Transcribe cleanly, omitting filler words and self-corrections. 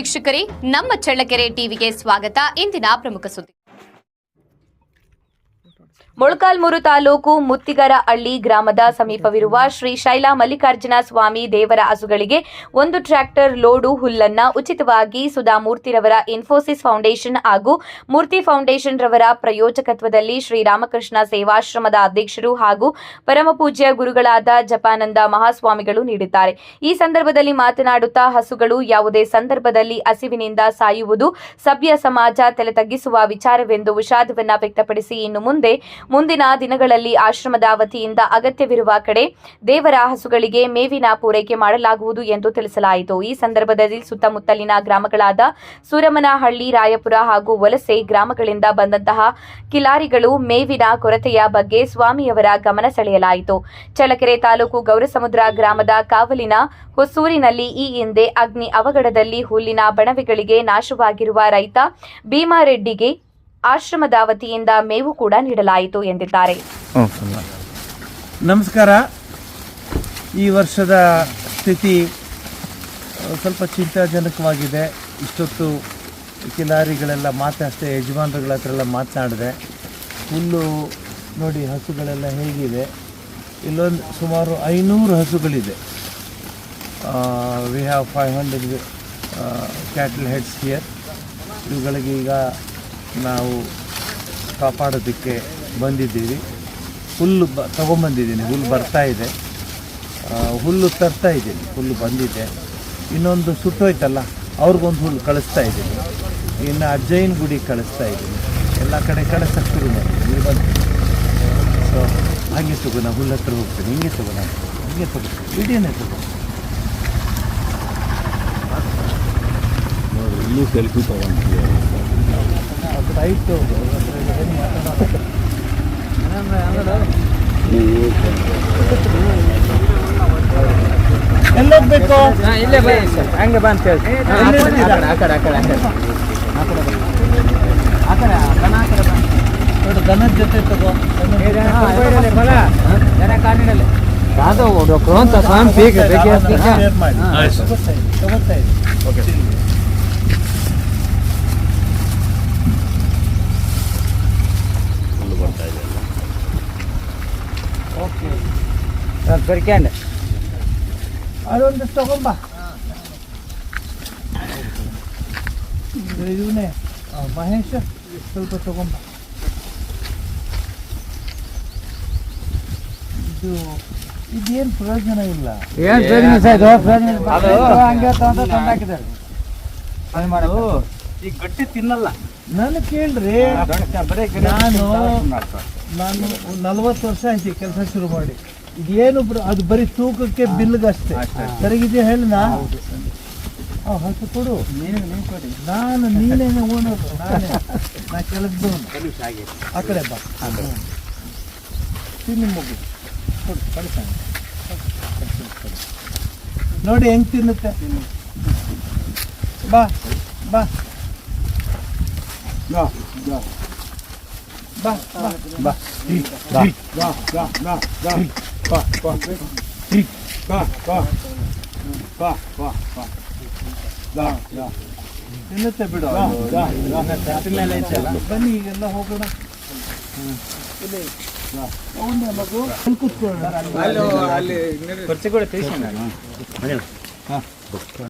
ವೀಕ್ಷಕರೇ, ನಮ್ಮ ಚಳ್ಳಕೆರೆ ಟಿವಿಗೆ ಸ್ವಾಗತ. ಇಂದಿನ ಪ್ರಮುಖ ಸುದ್ದಿ. ಮೊಳಕಾಲ್ಮೂರು ತಾಲೂಕು ಮುತ್ತಿಗರಹಳ್ಳಿ ಗ್ರಾಮದ ಸಮೀಪವಿರುವ ಶ್ರೀ ಶೈಲ ಮಲ್ಲಿಕಾರ್ಜುನ ಸ್ವಾಮಿ ದೇವರ ಹಸುಗಳಿಗೆ 1 ಟ್ರ್ಯಾಕ್ಟರ್ ಲೋಡು ಹುಲ್ಲನ್ನ ಉಚಿತವಾಗಿ ಸುಧಾಮೂರ್ತಿರವರ ಇನ್ಫೋಸಿಸ್ ಫೌಂಡೇಶನ್ ಹಾಗೂ ಮೂರ್ತಿ ಫೌಂಡೇಶನ್ ರವರ ಪ್ರಾಯೋಜಕತ್ವದಲ್ಲಿ ಶ್ರೀರಾಮಕೃಷ್ಣ ಸೇವಾಶ್ರಮದ ಅಧ್ಯಕ್ಷರು ಹಾಗೂ ಪರಮಪೂಜ್ಯ ಗುರುಗಳಾದ ಜಪಾನಂದ ಮಹಾಸ್ವಾಮಿಗಳು ನೀಡಿದ್ದಾರೆ. ಈ ಸಂದರ್ಭದಲ್ಲಿ ಮಾತನಾಡುತ್ತಾ, ಹಸುಗಳು ಯಾವುದೇ ಸಂದರ್ಭದಲ್ಲಿ ಹಸಿವಿನಿಂದ ಸಾಯುವುದು ಸಭ್ಯ ಸಮಾಜ ತಲೆ ತಗ್ಗಿಸುವ ವಿಚಾರವೆಂದು ವಿಷಾದವನ್ನ ವ್ಯಕ್ತಪಡಿಸಿ, ಇನ್ನು ಮುಂದಿನ ದಿನಗಳಲ್ಲಿ ಆಶ್ರಮದ ವತಿಯಿಂದ ಅಗತ್ಯವಿರುವ ಕಡೆ ದೇವರ ಹಸುಗಳಿಗೆ ಮೇವಿನ ಪೂರೈಕೆ ಮಾಡಲಾಗುವುದು ಎಂದು ತಿಳಿಸಲಾಯಿತು. ಈ ಸಂದರ್ಭದಲ್ಲಿ ಸುತ್ತಮುತ್ತಲಿನ ಗ್ರಾಮಗಳಾದ ಸೂರಮನಹಳ್ಳಿ, ರಾಯಪುರ ಹಾಗೂ ವಲಸೆ ಗ್ರಾಮಗಳಿಂದ ಬಂದಂತಹ ಕಿಲಾರಿಗಳು ಮೇವಿನ ಕೊರತೆಯ ಬಗ್ಗೆ ಸ್ವಾಮಿಯವರ ಗಮನ ಸೆಳೆಯಲಾಯಿತು. ಚಳ್ಳಕೆರೆ ತಾಲೂಕು ಗೌರಸಮುದ್ರ ಗ್ರಾಮದ ಕಾವಲಿನ ಹೊಸೂರಿನಲ್ಲಿ ಈ ಹಿಂದೆ ಅಗ್ನಿ ಅವಘಡದಲ್ಲಿ ಹುಲ್ಲಿನ ಬಣವೆಗಳಿಗೆ ನಾಶವಾಗಿರುವ ರೈತ ಭೀಮಾರೆಡ್ಡಿಗೆ ಆಶ್ರಮದ ವತಿಯಿಂದ ಮೇವು ಕೂಡ ನೀಡಲಾಯಿತು ಎಂದಿದ್ದಾರೆ. ನಮಸ್ಕಾರ. ಈ ವರ್ಷದ ಸ್ಥಿತಿ ಸ್ವಲ್ಪ ಚಿಂತಾಜನಕವಾಗಿದೆ. ಇಷ್ಟೊತ್ತು ಕಿಲಾರಿಗಳೆಲ್ಲ ಮಾತಾಡ್ತೆ, ಯಜಮಾನರುಗಳ ಹತ್ರ ಎಲ್ಲ ಮಾತನಾಡಿದೆ. ಹುಲ್ಲು ನೋಡಿ, ಹಸುಗಳೆಲ್ಲ ಹೇಗಿದೆ. ಇಲ್ಲೊಂದು ಸುಮಾರು 500 ಹಸುಗಳಿದೆ. We have 500 cattle heads here. ಇವುಗಳಿಗೆ ಈಗ ನಾವು ಕಾಪಾಡೋದಕ್ಕೆ ಬಂದಿದ್ದೀವಿ. ಹುಲ್ಲು ತೊಗೊಂಬಂದಿದ್ದೀನಿ, ಹುಲ್ಲು ಬರ್ತಾ ಇದೆ. ಹುಲ್ಲು ತರ್ತಾ ಇದ್ದೀನಿ, ಹುಲ್ಲು ಬಂದಿದೆ. ಇನ್ನೊಂದು ಸುಟ್ಟೋಯ್ತಲ್ಲ, ಅವ್ರಿಗೊಂದು ಹುಲ್ಲು ಕಳಿಸ್ತಾ ಇದ್ದೀನಿ. ಇನ್ನು ಅಜ್ಜಯ್ಯನ ಗುಡಿ ಕಳಿಸ್ತಾ ಇದ್ದೀನಿ. ಎಲ್ಲ ಕಡೆ ಕಳಿಸೋಕ್ಕೆ ಶುರು ಮಾಡಿದ್ದೀನಿ. ಬಂದು ಸೊ ಹಾಗೆ ತಗೋ, ನಾನು ಹುಲ್ಲು ಹತ್ರ ಹೋಗ್ತೀನಿ. ಹಿಂಗೆ ತಗೋ, ನಾನು ಹಿಂಗೆ ತಗೋ, ವಿಡಿಯೋನೇ ತಗೋ. ನೋಡಿ, ಇನ್ನೂ ಸೆಲ್ಫಿ ತಗೊಂಡಿದ್ದೀವಿ. ಆಯಿತು, ಎಲ್ಲೋಗ್ಬೇಕು? ಇಲ್ಲೇ ಬನ್ನಿ ಸರ್, ಹಂಗೆ ಬಾ ಅಂತ ಹೇಳಿ. ನೋಡಿ, ದನದ ಜೊತೆ ತಗೋ. ತಗೋತಾ ಇದೆ. ಓಕೆ, ಬರ್ಕ್ಯಾಂಡ ಅದೊಂದು ತಗೊಂಬ. ಇವನೇ ಮಹೇಶ್, ಸ್ವಲ್ಪ ತಗೊಂಬ. ಇದೇನು ಪ್ರಯೋಜನ ಇಲ್ಲ. ಈಗ ಗಟ್ಟಿ ತಿನ್ನಲ್ಲ. ನಾನು ಕೇಳ್ರಿ, ನಾನು 40 ವರ್ಷ ಆಯ್ತು ಕೆಲಸ ಶುರು ಮಾಡಿ. ಇದೇನು ಅದು ಬರೀ ತೂಕಕ್ಕೆ ಬಿಲ್ಗಷ್ಟೇ. ಸರಿಗಿದೆಯಾ ಹೇಳಿ. ಹಸು ಕೊಡು, ನಾನು ನೀನೇನು ಓನರು, ನಾ ಕೆಲಸದವನು. ಆ ಕಡೆ ಬಾ, ತಿನ್ನಿ ಮಗು ಕೊಡು, ಕಳಿಸ. ನೋಡಿ ಹೆಂಗೆ ತಿನ್ನುತ್ತೆ. ಬಾ ಬಾ ಬಾ ಬಾ ಬಾ ತಿನ್ನುತ್ತೆ ಬಿಡು. ಬನ್ನಿ, ಈಗೆಲ್ಲ ಹೋಗೋಣ. ಮಗು ಕೂತ್ಕೊಳ್ಳೋಣ.